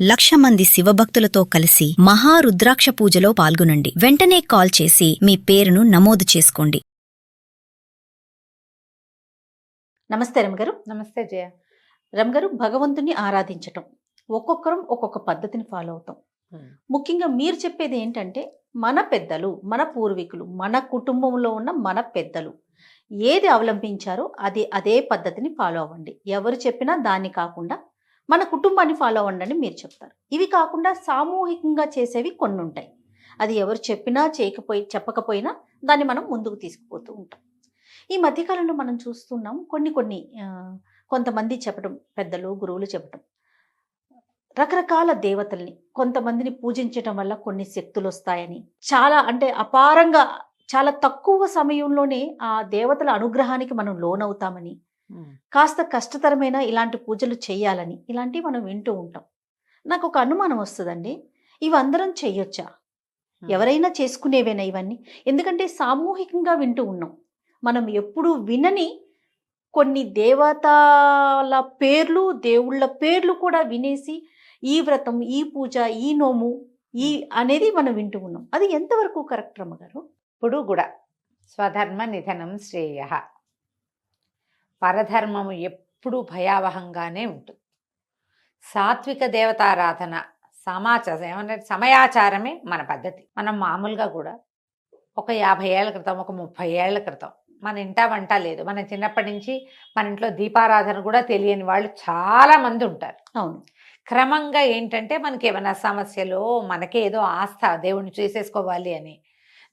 1,00,000 మంది శివభక్తులతో కలిసి మహారుద్రాక్ష పూజలో పాల్గొనండి. వెంటనే కాల్ చేసి మీ పేరును నమోదు చేసుకోండి. నమస్తే రమగారు. నమస్తే జయ. రమగారు, భగవంతుని ఆరాధించటం ఒక్కొక్కరం ఒక్కొక్క పద్ధతిని ఫాలో అవుతాం. ముఖ్యంగా మీరు చెప్పేది ఏంటంటే, మన పెద్దలు, మన పూర్వీకులు, మన కుటుంబంలో ఉన్న మన పెద్దలు ఏది అవలంబించారో అదే పద్ధతిని ఫాలో అవ్వండి. ఎవరు చెప్పినా దాన్ని కాకుండా మన కుటుంబాన్ని ఫాలో అవ్వండి అని మీరు చెప్తారు. ఇవి కాకుండా సామూహికంగా చేసేవి కొన్ని ఉంటాయి. అది ఎవరు చెప్పినా చెప్పకపోయినా దాన్ని మనం ముందుకు తీసుకుపోతూ ఉంటాం. ఈ మధ్యకాలంలో మనం చూస్తున్నాం కొంతమంది చెప్పడం, పెద్దలు గురువులు చెప్పడం, రకరకాల దేవతల్ని కొంతమందిని పూజించడం వల్ల కొన్ని శక్తులు వస్తాయని, చాలా అంటే అపారంగా చాలా తక్కువ సమయంలోనే ఆ దేవతల అనుగ్రహానికి మనం లోనవుతామని, కాస్త కష్టతరమైన ఇలాంటి పూజలు చేయాలని, ఇలాంటివి మనం వింటూ ఉంటాం. నాకు ఒక అనుమానం వస్తుందండి, ఇవందరం చెయ్యొచ్చా? ఎవరైనా చేసుకునేవేనా ఇవన్నీ? ఎందుకంటే సామూహికంగా వింటూ ఉన్నాం. మనం ఎప్పుడు వినని కొన్ని దేవతల పేర్లు, దేవుళ్ళ పేర్లు కూడా వినేసి ఈ వ్రతం, ఈ పూజ, ఈ నోము అనేది మనం వింటూ ఉన్నాం. అది ఎంతవరకు కరెక్ట్ రమ్మగారు? ఇప్పుడు కూడా స్వధర్మ నిధనం శ్రేయ, పరధర్మము ఎప్పుడూ భయావహంగానే ఉంటుంది. సాత్విక దేవతారాధన సమయాచారమే మన పద్ధతి. మనం మామూలుగా కూడా ఒక 50 ఏళ్ల క్రితం, ఒక 30 ఏళ్ల క్రితం మన ఇంటా వంట లేదు. మన చిన్నప్పటి నుంచి మన ఇంట్లో దీపారాధన కూడా తెలియని వాళ్ళు చాలా మంది ఉంటారు. అవును. క్రమంగా ఏంటంటే మనకి ఏమైనా సమస్యలు, మనకే ఏదో ఆస్థ దేవుణ్ణి చేసేసుకోవాలి అని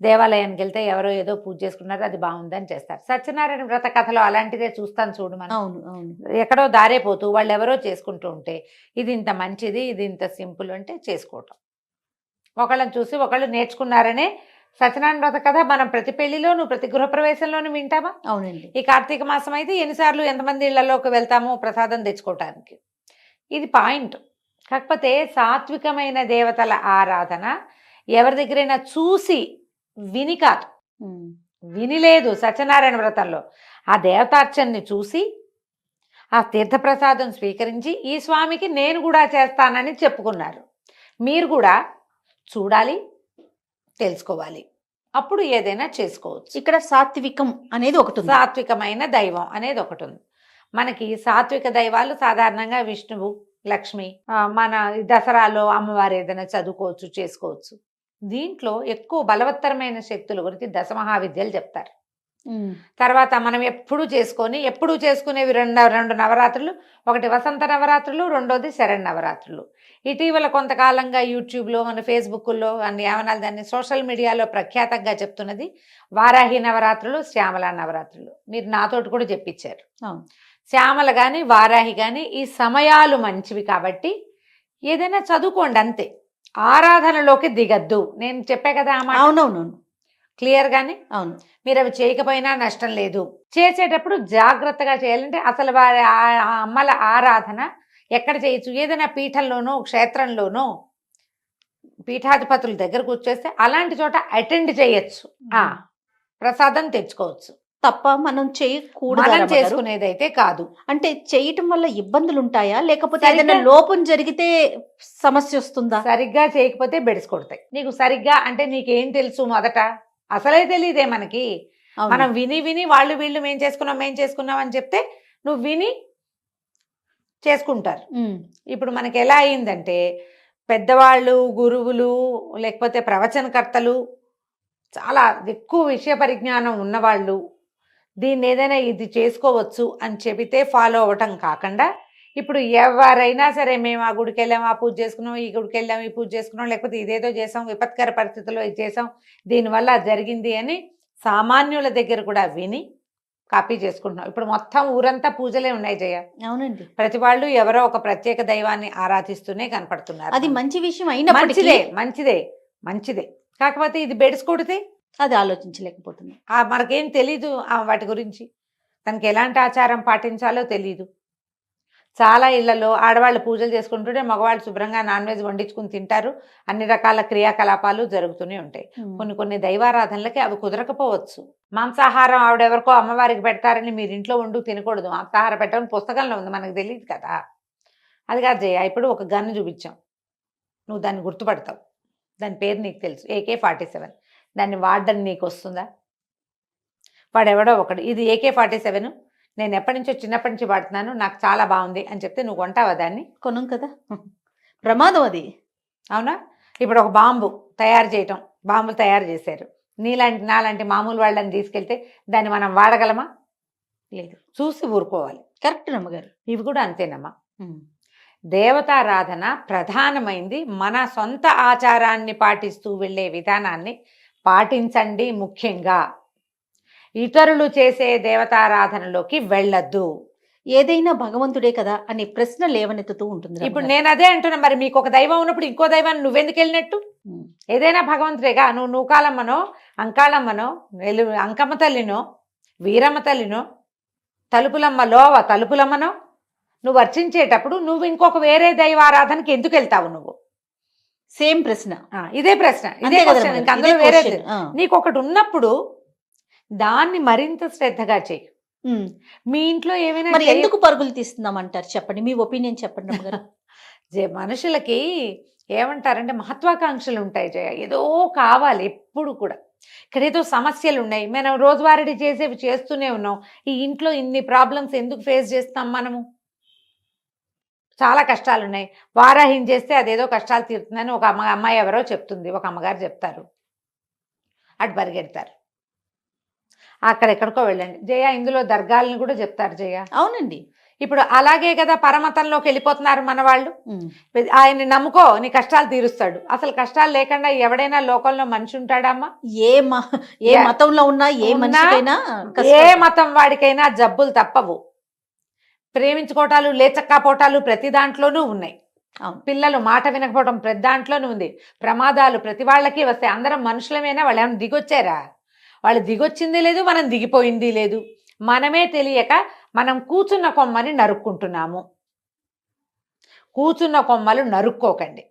దేవాలయానికి వెళ్తే ఎవరో ఏదో పూజ చేసుకున్నారు, అది బాగుందని చేస్తారు. సత్యనారాయణ వ్రత కథలో అలాంటిదే చూస్తాను చూడు మనం. అవును అవును. ఎక్కడో దారేపోతూ వాళ్ళు ఎవరో చేసుకుంటూ ఉంటే ఇది ఇంత మంచిది, ఇది ఇంత సింపుల్ అంటే చేసుకోవటం. ఒకళ్ళని చూసి ఒకళ్ళు నేర్చుకున్నారనే సత్యనారాయణ వ్రత కథ మనం ప్రతి పెళ్లిలోను, ప్రతి గృహప్రవేశంలోనూ వింటామా? అవునండి. ఈ కార్తీక మాసం అయితే ఎన్నిసార్లు ఎంతమంది ఇళ్లలోకి వెళ్తామో ప్రసాదం తెచ్చుకోవటానికి. ఇది పాయింట్. కాకపోతే సాత్వికమైన దేవతల ఆరాధన ఎవరి దగ్గరైనా చూసి విని కాదు, వినిలేదు. సత్యనారాయణ వ్రతంలో ఆ దేవతార్చనని చూసి ఆ తీర్థప్రసాదం స్వీకరించి ఈ స్వామికి నేను కూడా చేస్తానని చెప్పుకున్నారు. మీరు కూడా చూడాలి, తెలుసుకోవాలి, అప్పుడు ఏదైనా చేసుకోవచ్చు. ఇక్కడ సాత్వికం అనేది ఒకటి ఉంది. సాత్వికమైన దైవం అనేది ఒకటి ఉంది. మనకి సాత్విక దైవాలు సాధారణంగా విష్ణువు, లక్ష్మి, మన దసరాలో అమ్మవారు ఏదైనా చదువుకోవచ్చు, చేసుకోవచ్చు. దీంట్లో ఎక్కువ బలవత్తరమైన శక్తుల గురించి దశమహావిద్యలు చెప్తారు. తర్వాత మనం ఎప్పుడు చేసుకునేవి రెండు నవరాత్రులు. ఒకటి వసంత నవరాత్రులు, రెండోది శరణ్ నవరాత్రులు. ఇటీవల కొంతకాలంగా యూట్యూబ్లో, మన ఫేస్బుక్లో అన్ని ఏమనాలి దాన్ని, సోషల్ మీడియాలో ప్రఖ్యాతంగా చెప్తున్నది వారాహి నవరాత్రులు, శ్యామల నవరాత్రులు. మీరు నాతోటి కూడా చెప్పించారు. శ్యామల కానీ వారాహి కానీ ఈ సమయాలు మంచివి కాబట్టి ఏదైనా చదువుకోండి అంతే, ఆరాధనలోకి దిగద్దు. నేను చెప్పే కదా ఆ మాట. అవునవును, క్లియర్ గానే. అవును. మీరు అవి చేయకపోయినా నష్టం లేదు. చేసేటప్పుడు జాగ్రత్తగా చేయాలంటే అసలు వారి అమ్మల ఆరాధన ఎక్కడ చేయొచ్చు? ఏదైనా పీఠంలోనో, క్షేత్రంలోనో, పీఠాధిపతుల దగ్గరకు వచ్చేస్తే అలాంటి చోట అటెండ్ చేయొచ్చు, ప్రసాదం తెచ్చుకోవచ్చు తప్ప మనం చేయకూడదు. మనం చేసుకునేదైతే కాదు. అంటే చేయటం వల్ల ఇబ్బందులు ఉంటాయా, లేకపోతే ఏదైనా లోపం జరిగితే సమస్య వస్తుందా? సరిగ్గా చేయకపోతే బెడిసి కొడతాయి. నీకు సరిగ్గా అంటే నీకేం తెలుసు? మొదట అసలే తెలియదే మనకి. మనం విని వాళ్ళు వీళ్ళు మేం చేసుకున్నాం అని చెప్తే నువ్వు విని చేసుకుంటారు. ఇప్పుడు మనకి ఎలా అయిందంటే, పెద్దవాళ్ళు, గురువులు, లేకపోతే ప్రవచనకర్తలు, చాలా ఎక్కువ విషయ పరిజ్ఞానం ఉన్నవాళ్ళు దీన్ని ఏదైనా ఇది చేసుకోవచ్చు అని చెబితే ఫాలో అవ్వటం కాకుండా, ఇప్పుడు ఎవరైనా సరే మేము ఆ గుడికి వెళ్ళాం, ఆ పూజ చేసుకున్నాం, ఈ గుడికి వెళ్ళాం, ఈ పూజ చేసుకున్నాం, లేకపోతే ఇదేదో చేసాం, విపత్కర పరిస్థితుల్లో ఇది చేసాం, దీనివల్ల జరిగింది అని సామాన్యుల దగ్గర కూడా విని కాపీ చేసుకుంటున్నాం. ఇప్పుడు మొత్తం ఊరంతా పూజలే ఉన్నాయి జయ. అవునండి. ప్రతి వాళ్ళు ఎవరో ఒక ప్రత్యేక దైవాన్ని ఆరాధిస్తూనే కనపడుతున్నారు. అది మంచి విషయం అయినా మంచిదే. కాకపోతే ఇది బెడిసి కొడితే అది ఆలోచించలేకపోతుంది. మనకేం తెలీదు వాటి గురించి, తనకి ఎలాంటి ఆచారం పాటించాలో తెలీదు. చాలా ఇళ్లలో ఆడవాళ్ళు పూజలు చేసుకుంటుంటే మగవాళ్ళు శుభ్రంగా నాన్ వెజ్ వండించుకుని తింటారు. అన్ని రకాల క్రియాకలాపాలు జరుగుతూనే ఉంటాయి. కొన్ని దైవారాధనలకి అవి కుదరకపోవచ్చు. మాంసాహారం ఆవిడెవరికో అమ్మవారికి పెడతారని మీరు ఇంట్లో వండు తినకూడదు. మాంసాహారం పెట్టడం పుస్తకంలో ఉంది, మనకు తెలియదు కదా. అది కాదు జయ. ఇప్పుడు ఒక గన్ను చూపించాం, నువ్వు దాన్ని గుర్తుపడతావు, దాని పేరు నీకు తెలుసు, AK-47. దాన్ని వాడడం నీకు వస్తుందా? వాడెవడో ఒకడు ఇది AK-47 నేను ఎప్పటి నుంచో చిన్నప్పటి నుంచి వాడుతున్నాను, నాకు చాలా బాగుంది అని చెప్తే నువ్వు కొంటావా దాన్ని? కొనం కదా, ప్రమాదం అది. అవునా? ఇప్పుడు ఒక బాంబు తయారు చేయటం, బాంబులు తయారు చేశారు, నాలాంటి మామూలు వాళ్ళని తీసుకెళ్తే దాన్ని మనం వాడగలమా? లేదు. చూసి ఊరుకోవాలి. కరెక్ట్ నమ్మగారు. ఇవి కూడా అంతేనమ్మా. దేవతారాధన ప్రధానమైంది. మన సొంత ఆచారాన్ని పాటిస్తూ వెళ్ళే విధానాన్ని పాటించండి. ముఖ్యంగా ఇతరులు చేసే దేవతారాధనలోకి వెళ్ళొద్దు. ఏదైనా భగవంతుడే కదా అనే ప్రశ్న లేవనెత్తుతూ ఉంటుంది. ఇప్పుడు నేను అదే అంటున్నా, మరి మీకు ఒక దైవం ఉన్నప్పుడు ఇంకో దైవాన్ని నువ్వెందుకు వెళ్ళినట్టు? ఏదైనా భగవంతుడేగా. నువ్వు నూకాలమ్మనో, అంకాళమ్మనో, అంకమ్మ తల్లినో, వీరమ్మ తల్లినో, తలుపులమ్మనో నువ్వు అర్చించేటప్పుడు నువ్వు ఇంకొక వేరే దైవారాధనకి ఎందుకు వెళ్తావు? నువ్వు సేమ్ ప్రశ్న, ఇదే ప్రశ్న, ఇదే క్వశ్చన్. ఇంకా అందులో వేరే నీకు ఒకటి ఉన్నప్పుడు దాన్ని మరింత శ్రద్ధగా చెయ్యి. మీ ఇంట్లో ఏమైనా మరి ఎందుకు పరుగులు తీస్తున్నామంటారు చెప్పండి, మీ ఒపీనియన్ చెప్పండి నమ్మగారు. మనుషులకి ఏమంటారంటే మహత్వాకాంక్షలు ఉంటాయి జయ, ఏదో కావాలి ఎప్పుడు కూడా. ఇక్కడ ఏదో సమస్యలు ఉన్నాయి, మనం రోజువారీ చేసేవి చేస్తూనే ఉన్నాం. ఈ ఇంట్లో ఇన్ని ప్రాబ్లమ్స్ ఎందుకు ఫేస్ చేస్తాం మనము? చాలా కష్టాలు ఉన్నాయి. వారాహిని చేస్తే అదేదో కష్టాలు తీరుతుందని ఒక అమ్మాయి ఎవరో చెప్తుంది, ఒక అమ్మగారు చెప్తారు, అటు పరిగెడతారు. అక్కడెక్కడికో వెళ్ళండి జయ. ఇందులో దర్గాలను కూడా చెప్తారు జయ. అవునండి. ఇప్పుడు అలాగే కదా పరమతంలోకి వెళ్ళిపోతున్నారు మన వాళ్ళు. ఆయన్ని నమ్ముకో, నీ కష్టాలు తీరుస్తాడు. అసలు కష్టాలు లేకుండా ఎవడైనా లోకంలో మనిషి ఉంటాడమ్మా? ఏ మతంలో ఉన్నా, ఏ మతం వాడికైనా జబ్బులు తప్పవు. ప్రేమించుకోవటాలు, లేచక్కపోవటాలు ప్రతి దాంట్లోనూ ఉన్నాయి. పిల్లలు మాట వినకపోవటం ప్రతి దాంట్లోనూ ఉంది. ప్రమాదాలు ప్రతి వాళ్ళకి వస్తాయి. అందరం మనుషులమేనా? వాళ్ళు ఏమైనా దిగొచ్చారా? వాళ్ళు దిగొచ్చింది లేదు, మనం దిగిపోయింది లేదు. మనమే తెలియక మనం కూర్చున్న కొమ్మని నరుక్కుంటున్నాము. కూర్చున్న కొమ్మలు నరుక్కోకండి.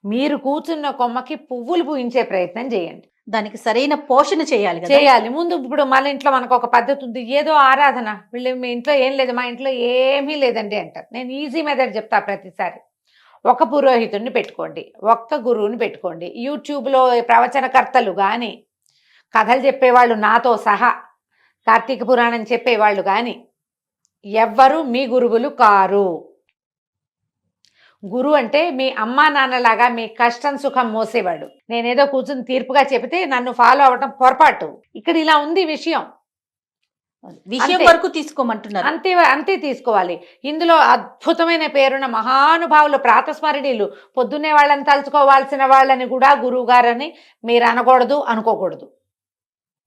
మీరు కూర్చున్న కొమ్మకి పువ్వులు పూయించే ప్రయత్నం చేయండి. దానికి సరైన పోషణ చేయాలి ముందు. ఇప్పుడు మన ఇంట్లో మనకు ఒక పద్ధతి ఉంది, ఏదో ఆరాధన, వీళ్ళు మీ ఇంట్లో ఏం లేదు, మా ఇంట్లో ఏమీ లేదండి అంటారు. నేను ఈజీ మెథడ్ చెప్తా ప్రతిసారి. ఒక పురోహితుడిని పెట్టుకోండి, ఒక్క గురువుని పెట్టుకోండి. యూట్యూబ్లో ప్రవచనకర్తలు కానీ, కథలు చెప్పేవాళ్ళు నాతో సహా, కార్తీక పురాణం చెప్పేవాళ్ళు కానీ ఎవ్వరూ మీ గురువులు కారు. గురువు అంటే మీ అమ్మా నాన్నలాగా మీ కష్టం సుఖం మోసేవాడు. నేనేదో కూర్చుని తీర్పుగా చెబితే నన్ను ఫాలో అవ్వటం పొరపాటు. ఇక్కడ ఇలా ఉంది విషయం వరకు తీసుకోమంటున్నారు. అంతే తీసుకోవాలి. ఇందులో అద్భుతమైన పేరున్న మహానుభావులు, ప్రాతస్మరణీయులు, పొద్దున్నే వాళ్ళని తలుచుకోవాల్సిన వాళ్ళని కూడా గురువు గారని మీరు అనకూడదు, అనుకోకూడదు.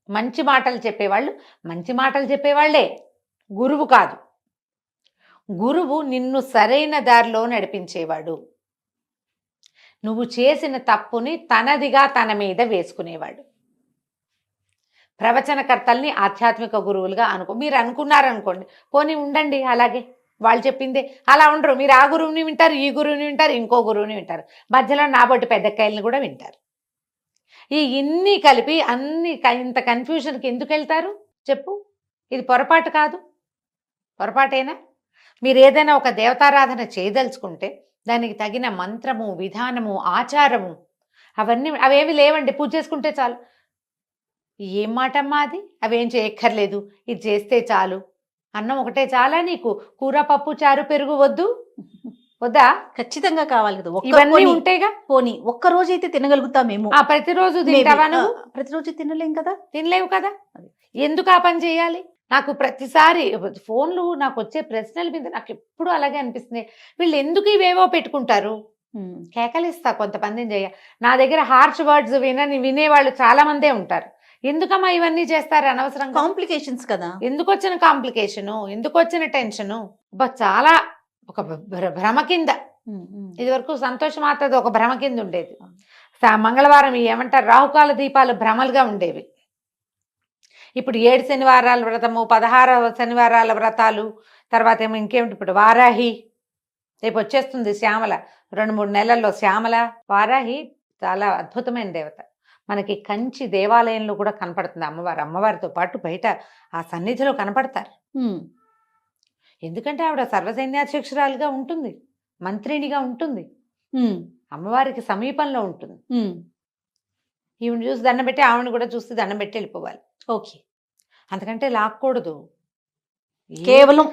మంచి మాటలు చెప్పేవాళ్ళు మంచి మాటలు చెప్పేవాళ్లే, గురువు కాదు. గురువు నిన్ను సరైన దారిలో నడిపించేవాడు. నువ్వు చేసిన తప్పుని తనదిగా తన మీద వేసుకునేవాడు. ప్రవచనకర్తల్ని ఆధ్యాత్మిక గురువులుగా మీరు అనుకున్నారనుకోండి, పోనీ ఉండండి అలాగే, వాళ్ళు చెప్పిందే. అలా ఉండరు. మీరు ఆ గురువుని వింటారు, ఈ గురువుని వింటారు, ఇంకో గురువుని వింటారు, మధ్యలో నాబొట్టి పెద్దకాయలను కూడా వింటారు. ఇన్ని కలిపి ఇంత కన్ఫ్యూజన్కి ఎందుకు వెళ్తారు చెప్పు? ఇది పొరపాటు కాదు? పొరపాటేనా? మీరు ఏదైనా ఒక దేవతారాధన చేయదలుచుకుంటే దానికి తగిన మంత్రము, విధానము, ఆచారము అవేమి లేవండి. పూజ చేసుకుంటే చాలు. ఏం మాటమ్మా అది? అవేం చేయక్కర్లేదు, ఇది చేస్తే చాలు. అన్నం ఒకటే చాలా నీకు? కూర, పప్పు, చారు, పెరుగు వద్దా? ఖచ్చితంగా కావాలి కదా. ఇవన్నీ ఉంటేగా. పోనీ ఒక్క రోజు అయితే తినగలుగుతామేమో. ప్రతిరోజు తింటావా నువ్వు? ప్రతిరోజు తినలేం కదా. తినలేవు కదా. ఎందుకు ఆ పని చేయాలి? నాకు ప్రతిసారి ఫోన్లు నాకు వచ్చే ప్రశ్నల మీద నాకు ఎప్పుడు అలాగే అనిపిస్తుంది. వీళ్ళు ఎందుకు ఇవేవో పెట్టుకుంటారు? కేకలిస్తా కొంతమందిని చేయ. నా దగ్గర హార్ష్ వర్డ్స్ వినేవాళ్ళు చాలా మందే ఉంటారు. ఎందుకమ్మా ఇవన్నీ చేస్తారు అనవసరంగా? కాంప్లికేషన్స్ కదా. ఎందుకు వచ్చిన కాంప్లికేషను, ఎందుకు వచ్చిన టెన్షను? చాలా ఒక భ్రమ కింద. ఇది వరకు సంతోషమాతది ఒక భ్రమ కింద ఉండేది. మంగళవారం ఏమంటారు, రాహుకాల దీపాలు భ్రమలుగా ఉండేవి. ఇప్పుడు 7 శనివారాల వ్రతము, 16 శనివారాల వ్రతాలు, తర్వాత ఏమో ఇంకేమిటి, ఇప్పుడు వారాహి రేపు వచ్చేస్తుంది. శ్యామల 2-3 నెలల్లో శ్యామల. వారాహి చాలా అద్భుతమైన దేవత. మనకి కంచి దేవాలయంలో కూడా కనపడుతుంది అమ్మవారు. అమ్మవారితో పాటు బయట ఆ సన్నిధిలో కనపడతారు. ఎందుకంటే ఆవిడ సర్వసైన్యాధ్యక్షురాలుగా ఉంటుంది, మంత్రినిగా ఉంటుంది. అమ్మవారికి సమీపంలో ఉంటుంది. ఈవిని చూసి దండం పెట్టి ఆవిడని కూడా చూసి దండం పెట్టి వెళ్ళిపోవాలి. ఓకే. అంతకంటే లాక్కూడదు. కేవలం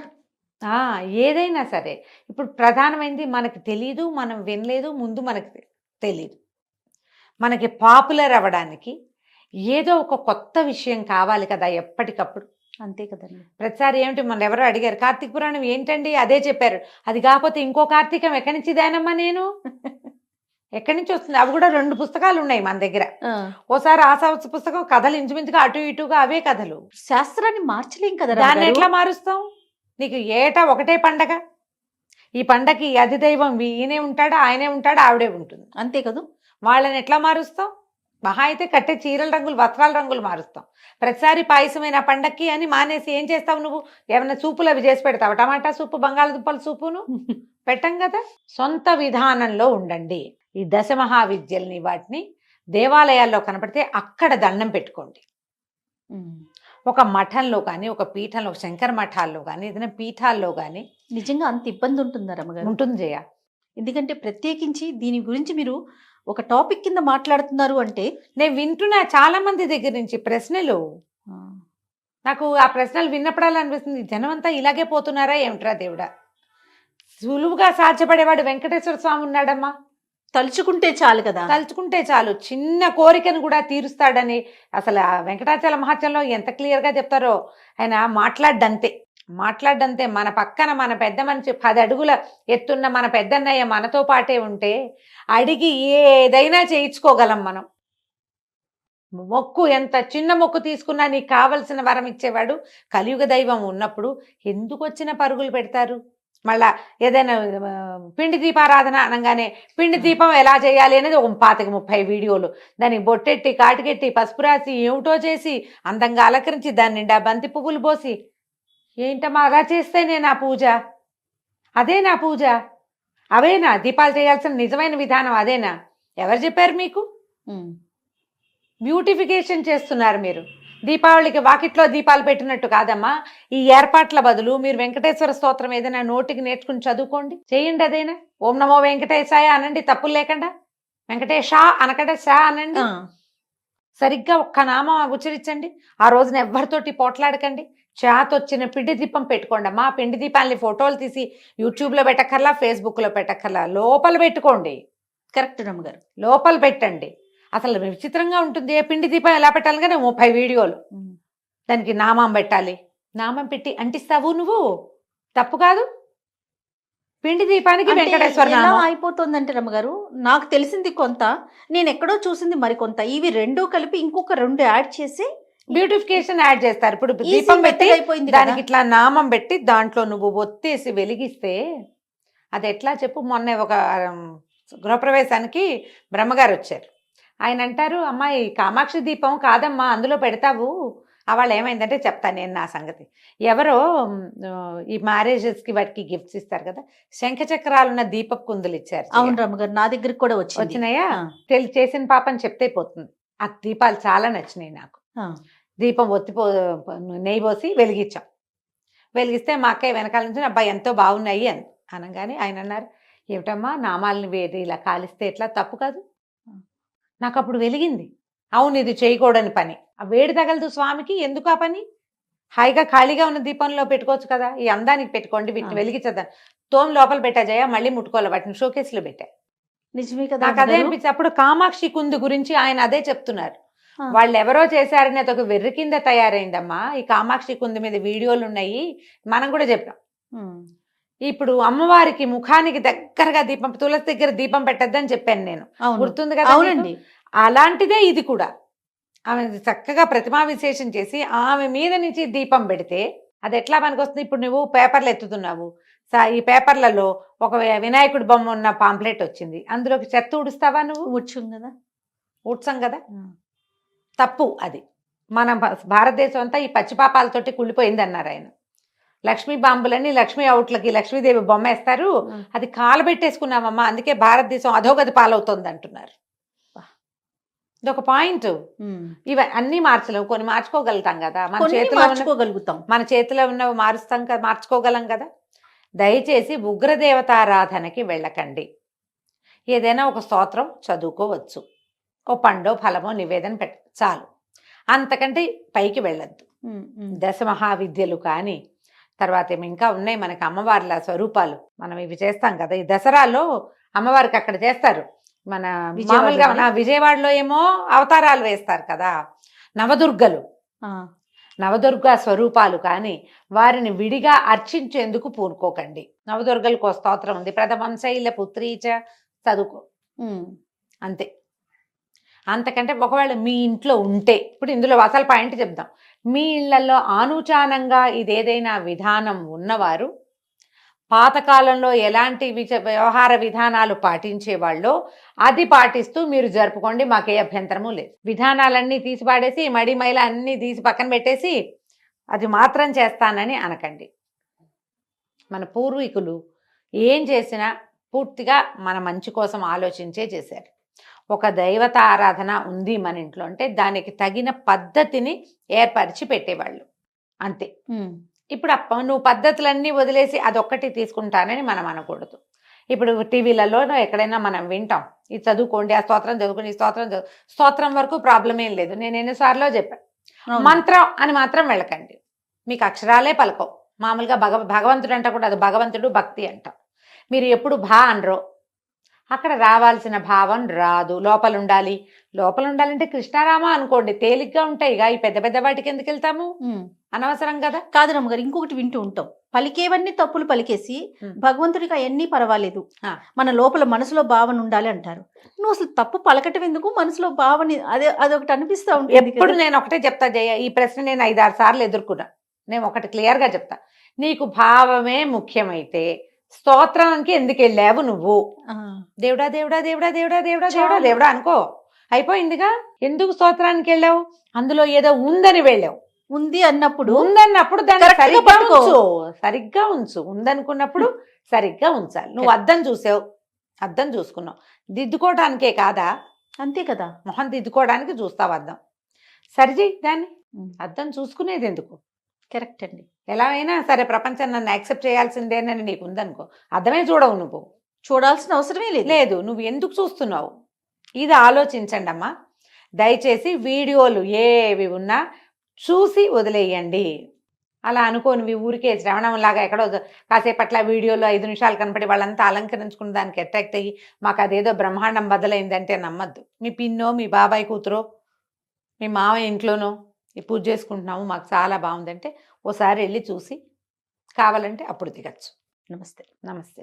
ఏదైనా సరే ఇప్పుడు ప్రధానమైనది మనకి తెలీదు, మనం వినలేదు, ముందు మనకి తెలీదు. మనకి పాపులర్ అవ్వడానికి ఏదో ఒక కొత్త విషయం కావాలి కదా ఎప్పటికప్పుడు. అంతే కదండి. ప్రతిసారి ఏమిటి మన ఎవరో అడిగారు కార్తీక పురాణం ఏంటండి, అదే చెప్పారు, అది కాకపోతే ఇంకో కార్తీకం ఎక్కడి నుంచి దానమ్మా నేను ఎక్కడి నుంచి వస్తుంది? అవి కూడా 2 పుస్తకాలు ఉన్నాయి మన దగ్గర. ఓసారి ఆ సంవత్సర పుస్తకం కథలు ఇంచుమించుగా అటు ఇటుగా అవే కథలు. శాస్త్రాన్ని మార్చలేం కదా. దాన్ని ఎట్లా మారుస్తాం? నీకు ఏటా ఒకటే పండగ, ఈ పండగకి అధిదైవం ఈయనే ఉంటాడు, ఆయనే ఉంటాడు, ఆవిడే ఉంటుంది, అంతే కదా. వాళ్ళని ఎట్లా మారుస్తాం? మహా అయితే కట్టే చీరల రంగులు వస్త్రాల రంగులు మారుస్తాం. ప్రతిసారి పాయసమైన పండక్కి అని మానేసి ఏం చేస్తావు నువ్వు? ఏమైనా సూపులు అవి చేసి పెడతావు? టమాటా సూపు, బంగాళదుంపల సూపును పెట్టం కదా. సొంత విధానంలో ఉండండి. ఈ దశమహావిద్యల్ని వాటిని దేవాలయాల్లో కనపడితే అక్కడ దండం పెట్టుకోండి. ఒక మఠంలో కానీ, ఒక పీఠంలో, శంకర మఠాల్లో కానీ, ఏదైనా పీఠాల్లో కానీ నిజంగా అంత ఇబ్బంది ఉంటుందా రమ్మగారు? ఉంటుంది జయ. ఎందుకంటే ప్రత్యేకించి దీని గురించి మీరు ఒక టాపిక్ కింద మాట్లాడుతున్నారు అంటే నేను వింటున్నా చాలా మంది దగ్గర నుంచి ప్రశ్నలు. నాకు ఆ ప్రశ్నలు విన్నప్పుడల్లా అనిపిస్తుంది, జనం అంతా ఇలాగే పోతున్నారా ఏమిట్రా దేవుడా. సులువుగా సాధ్యపడేవాడు వెంకటేశ్వర స్వామి ఉన్నాడమ్మా. తలుచుకుంటే చాలు కదా. తలుచుకుంటే చాలు, చిన్న కోరికను కూడా తీరుస్తాడని అసలు ఆ వెంకటాచల మహాత్యంలో ఎంత క్లియర్గా చెప్తారో. ఆయన మాట్లాడ్డంతే. మన పక్కన మన పెద్ద మనిషి 10 అడుగుల ఎత్తున్న మన పెద్దన్నయ్య మనతో పాటే ఉంటే అడిగి ఏదైనా చేయించుకోగలం మనం. మొక్కు ఎంత చిన్న మొక్కు తీసుకున్నా నీకు కావలసిన వరం ఇచ్చేవాడు కలియుగ దైవం ఉన్నప్పుడు ఎందుకు వచ్చిన పరుగులు పెడతారు? మళ్ళా ఏదైనా పిండి దీపారాధన అనగానే పిండి దీపం ఎలా చేయాలి అనేది ఒక 25-30 వీడియోలు, దానికి బొట్టెట్టి కాటికెట్టి పసుపు రాసి ఏమిటో చేసి అందంగా అలంకరించి దాని నిండా బంతి పువ్వులు పోసి, ఏంటమ్మా అలా చేస్తేనే నా పూజ? అదే నా పూజ? అవేనా దీపాలు చేయాల్సిన నిజమైన విధానం? అదేనా? ఎవరు చెప్పారు మీకు? బ్యూటిఫికేషన్ చేస్తున్నారు మీరు. దీపావళికి వాకిట్లో దీపాలు పెట్టినట్టు కాదమ్మా. ఈ ఏర్పాట్ల బదులు మీరు వెంకటేశ్వర స్తోత్రం ఏదైనా నోటికి నేర్చుకుని చదువుకోండి, చేయండి. అదైనా ఓం నమో వెంకటేశాయ అనండి, తప్పులు లేకుండా. వెంకటేశా అనకుండా షా అనండి. సరిగ్గా ఒక్క నామం ఉచ్చరించండి. ఆ రోజున ఎవరితోటి పోట్లాడకండి. చేతొచ్చిన పిండి దీపం పెట్టుకోండి అమ్మా. పిండి దీపాలని ఫోటోలు తీసి యూట్యూబ్లో పెట్టక్కర్లా, ఫేస్బుక్లో పెట్టక్కర్లా, లోపల పెట్టుకోండి. కరెక్ట్ రమ్మగారు, లోపల పెట్టండి. అసలు విచిత్రంగా ఉంటుంది. పిండి దీపం ఎలా పెట్టాలి కానీ 30 వీడియోలు. దానికి నామం పెట్టాలి. నామం పెట్టి అంటిస్తావు నువ్వు, తప్పు కాదు. పిండి దీపానికి వెంకటేశ్వర నామం అయిపోతుందంటే రమ్మగారు, నాకు తెలిసింది కొంత, నేను ఎక్కడో చూసింది మరికొంత. ఇవి 2 కలిపి ఇంకొక 2 యాడ్ చేసి బ్యూటిఫికేషన్ యాడ్ చేస్తారు. ఇప్పుడు దీపం పెట్టి దానికి ఇట్లా నామం పెట్టి దాంట్లో నువ్వు ఒత్తేసి వెలిగిస్తే అది ఎట్లా చెప్పు. మొన్న ఒక గృహప్రవేశానికి బ్రహ్మగారు వచ్చారు. ఆయన అంటారు, అమ్మాయి కామాక్షి దీపం కాదమ్మా అందులో పెడతావు. వాళ్ళు ఏమైందంటే చెప్తాను నేను నా సంగతి. ఎవరో ఈ మ్యారేజెస్కి వాటికి గిఫ్ట్స్ ఇస్తారు కదా, శంఖచక్రాలున్న దీపపు కుందులు ఇచ్చారు. అవును రమ్మగారు, నా దగ్గరికి కూడా వచ్చినాయా? చేసిన పాపని చెప్తే పోతుంది. ఆ దీపాలు చాలా నచ్చినాయి నాకు. దీపం నెయ్యి పోసి వెలిగించాం. వెలిగిస్తే మా అక్కయ్య వెనకాల నుంచి అబ్బాయి ఎంతో బాగున్నాయి అని అనగానే ఆయన అన్నారు, ఏమిటమ్మా నామాలని వేడి ఇలా కాలిస్తే ఎట్లా, తప్పు కాదు. నాకు అప్పుడు వెలిగింది, అవును ఇది చేయకూడని పని. ఆ వేడి తగలదు స్వామికి, ఎందుకు ఆ పని? హాయిగా ఖాళీగా ఉన్న దీపంలో పెట్టుకోవచ్చు కదా. ఈ అందానికి పెట్టుకోండి, వీటిని వెలిగించద్దాం. తోమి లోపల పెట్టా జయ, మళ్ళీ ముట్టుకోవాలి, వాటిని షోకేస్లో పెట్టా. నిజమే కదా. నాకు అదే అనిపించి అప్పుడు కామాక్షి కుందు గురించి ఆయన అదే చెప్తున్నారు. వాళ్ళు ఎవరో చేశారని అదొక వెర్రి కింద తయారైందమ్మా. ఈ కామాక్షి కుందు మీద వీడియోలు ఉన్నాయి, మనం కూడా చెప్పాం. ఇప్పుడు అమ్మవారికి ముఖానికి దగ్గరగా దీపం, తులసి దగ్గర దీపం పెట్టద్దని చెప్పాను నేను, గుర్తుంది కదా? అవునండి. అలాంటిదే ఇది కూడా. ఆమె చక్కగా ప్రతిమా విశేషం చేసి ఆమె మీద నుంచి దీపం పెడితే అది ఎట్లా పనికొస్తుంది? ఇప్పుడు నువ్వు పేపర్లు ఎత్తుతున్నావు, ఈ పేపర్లలో ఒక వినాయకుడి బొమ్మ ఉన్న పాంప్లెట్ వచ్చింది, అందులోకి చెత్త ఊడుస్తావా నువ్వు? ఊడ్చాం కదా. తప్పు అది. మన భారతదేశం అంతా ఈ పచ్చిపాపాలతోటి కుళ్ళిపోయింది అన్నారు ఆయన. లక్ష్మీ బాంబులని లక్ష్మీ అవుట్లకి లక్ష్మీదేవి బొమ్మ వేస్తారు, అది కాలబెట్టేసుకున్నామమ్మా, అందుకే భారతదేశం అధోగతి పాలవుతుంది అంటున్నారు. ఇదొక పాయింట్. ఇవి అన్ని మార్చలేవు, కొన్ని మార్చుకోగలుగుతాం కదా. మన చేతిలో ఉన్నవి మారుస్తాం కదా, మార్చుకోగలం కదా. దయచేసి ఉగ్రదేవతారాధనకి వెళ్ళకండి. ఏదైనా ఒక స్తోత్రం చదువుకోవచ్చు, ఓ పండో ఫలమో నివేదన చాలు, అంతకంటే పైకి వెళ్ళొద్దు. దశ మహావిద్యలు కానీ తర్వాత ఏమో ఇంకా ఉన్నాయి మనకి అమ్మవార్ల స్వరూపాలు, మనం ఇవి చేస్తాం కదా ఈ దసరాలో అమ్మవారికి అక్కడ చేస్తారు. మన మామూలుగా మన విజయవాడలో ఏమో అవతారాలు వేస్తారు కదా నవదుర్గలు, నవదుర్గా స్వరూపాలు కానీ వారిని విడిగా అర్చించేందుకు పూనుకోకండి. నవదుర్గలకు ఒక స్తోత్రం ఉంది, ప్రథమం శైల పుత్రీచ, చదువుకో అంతే. అంతకంటే ఒకవేళ మీ ఇంట్లో ఉంటే, ఇప్పుడు ఇందులో అసలు పాయింట్ చెప్దాం, మీ ఇళ్లలో ఆనుచానంగా ఇదేదైనా విధానం ఉన్నవారు పాతకాలంలో ఎలాంటి వ్యవహార విధానాలు పాటించేవాళ్ళో అది పాటిస్తూ మీరు జరుపుకోండి, మాకే అభ్యంతరము లేదు. విధానాలన్నీ తీసి పాడేసి మడి మైల అన్నీ తీసి పక్కన పెట్టేసి అది మాత్రం చేస్తానని అనకండి. మన పూర్వీకులు ఏం చేసినా పూర్తిగా మన మంచి కోసం ఆలోచించే చేశారు. ఒక దైవత ఆరాధన ఉంది మన ఇంట్లో అంటే దానికి తగిన పద్ధతిని ఏర్పరిచి పెట్టేవాళ్ళు అంతే. ఇప్పుడు నువ్వు పద్ధతులన్నీ వదిలేసి అదొక్కటి తీసుకుంటానని మనం అనకూడదు. ఇప్పుడు టీవీలలో ఎక్కడైనా మనం వింటాం, ఇది చదువుకోండి, ఆ స్తోత్రం చదువుకోండి, ఈ స్తోత్రం వరకు ప్రాబ్లం ఏం లేదు. నేను ఎన్నిసార్లు చెప్పాను, మంత్రం అని మాత్రం వెళ్ళకండి, మీకు అక్షరాలే పలకవు. మామూలుగా భగవంతుడు అంట కూడా అది భగవంతుడు భక్తి అంటాం. మీరు ఎప్పుడు అనరో అక్కడ రావాల్సిన భావం రాదు. లోపల ఉండాలంటే కృష్ణారామ అనుకోండి, తేలిగ్గా ఉంటాయి. ఈ పెద్ద పెద్ద వాటికి ఎందుకు వెళ్తాము, అనవసరం కదా. కాదు రమ్మగారు, ఇంకొకటి వింటూ ఉంటాం, పలికేవన్నీ తప్పులు పలికేసి భగవంతుడికి అవన్నీ పర్వాలేదు, మన లోపల మనసులో భావన ఉండాలి అంటారు. నువ్వు అసలు తప్పు పలకటం ఎందుకు, మనసులో భావన అదొకటి అనిపిస్తా ఉంటుంది. ఎప్పుడు నేను ఒకటే చెప్తా జయ, ఈ ప్రశ్న నేను 5-6 సార్లు ఎదుర్కొన్నా. నేను ఒకటి క్లియర్గా చెప్తా, నీకు భావమే ముఖ్యమైతే స్తోత్రానికి ఎందుకు వెళ్ళావు నువ్వు? దేవుడా దేవుడా దేవుడా దేవుడా దేవుడా దేవుడా దేవుడా అనుకో, అయిపోయిందిగా. ఎందుకు స్తోత్రానికి వెళ్ళావు? అందులో ఏదో ఉందని వెళ్ళావు. ఉందన్నప్పుడు దాన్ని సరిగ్గా ఉంచు. ఉందనుకున్నప్పుడు సరిగ్గా ఉంచాలి. నువ్వు అద్దం చూసావు, అద్దం చూసుకున్నావు, దిద్దుకోవడానికే కాదా? అంతే కదా, మొహం దిద్దుకోవడానికి చూస్తావు అద్దం, సరిచేయి దాన్ని. అద్దం చూసుకునేది ఎందుకు? కరెక్ట్ అండి. ఎలా అయినా సరే ప్రపంచం నన్ను యాక్సెప్ట్ చేయాల్సిందేనని నీకు ఉందనుకో, అర్థమే చూడవు, నువ్వు చూడాల్సిన అవసరమే లేదు. నువ్వు ఎందుకు చూస్తున్నావు? ఇది ఆలోచించండి అమ్మా. దయచేసి వీడియోలు ఏవి ఉన్నా చూసి వదిలేయండి. అలా అనుకోని ఊరికే శ్రవణంలాగా ఎక్కడో కాసేపట్ల వీడియోలో 5 నిమిషాలు కనపడి వాళ్ళంతా అలంకరించుకున్న దానికి అట్రాక్ట్ అయ్యి మాకు అదేదో బ్రహ్మాండం బదులైందంటే నమ్మద్దు. మీ పిన్నో మీ బాబాయ్ కూతురో మీ మావయ్య ఇంట్లోనో ఈ పూజ చేసుకుంటున్నాము మాకు చాలా బాగుందంటే ఓసారి వెళ్ళి చూసి కావాలంటే అప్పుడు దిగచ్చు. నమస్తే. నమస్తే.